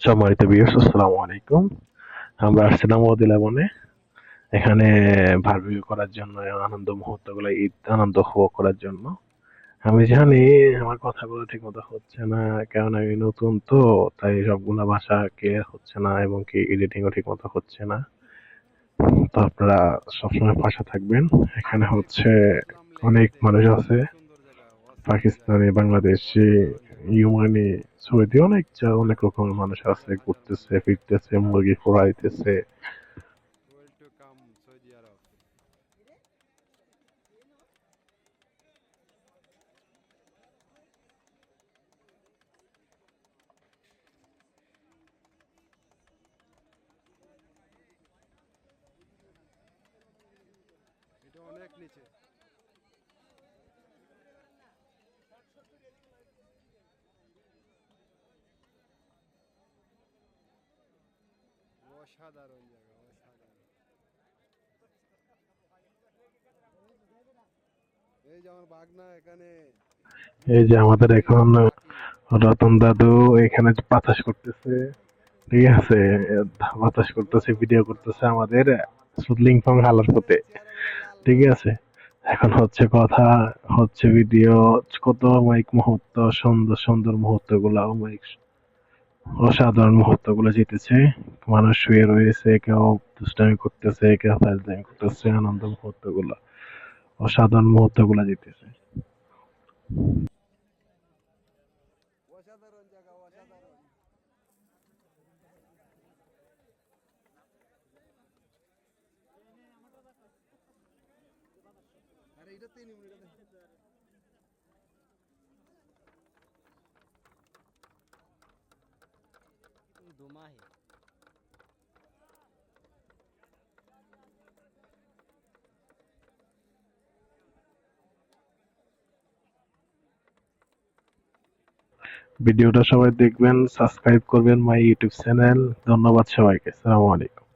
সম্মানিত ভিউয়ার্স, আসসালামু আলাইকুম। আমরা আসছিলাম ওয়াদি এখানে বারবিকিউ করার জন্য, আনন্দ মুহূর্তগুলো, ঈদ আনন্দ উপভোগ করার জন্য। আমি জানি আমার কথাগুলো ঠিক মতো হচ্ছে না, কারণ আমি নতুন তো, তাই সবগুলা ভাষা ক্লিয়ার হচ্ছে না এবং কি এডিটিংও ঠিক মতো হচ্ছে না। তো আপনারা সবসময় পাশে থাকবেন। এখানে হচ্ছে অনেক মানুষ আছে, পাকিস্তানি, বাংলাদেশি, ইউমানি, সৌদি, অনেক রকমের মানুষ আছে, ঘুরতেছে ফিরতেছে, মুরগি ফোড়াইতেছে। এটা অনেক নিচে। অসাধারণ জায়গা, অসাধারণ। এই যে আমার বাগনা এখানে এই যে মুরগি আমাদের এখন পাখি। রতন দাদু এখানে বাতাস করতেছে, ঠিক আছে, বাতাস করতেছে, ভিডিও করতেছে আমাদের সুদলিংফং হালার পথে, চেহারাগুলো লাল ঠিক লাল। আছে। এখন হচ্ছে কথা, হচ্ছে ভিডিও, কত মাইক মুহূর্ত, সুন্দর সুন্দর মুহূর্ত গুলা, মাইক অসাধারণ মুহূর্ত গুলো জিতেছে। মানুষ শুয়ে রয়েছে, কেউ দুষ্টামি করতেছে, কেউ ফাজলামি করতেছে, আনন্দ মুহূর্ত গুলা, অসাধারণ মুহূর্ত গুলা জিতেছে। অসাধারণ জায়গা, অসাধারণ। আরে এটা তিন মিনিট। দুমাহি ভিডিওটা সবাই দেখবেন, সাবস্ক্রাইব করবেন মাই ইউটিউব চ্যানেল। ধন্যবাদ সবাইকে, আসসালামু আলাইকুম।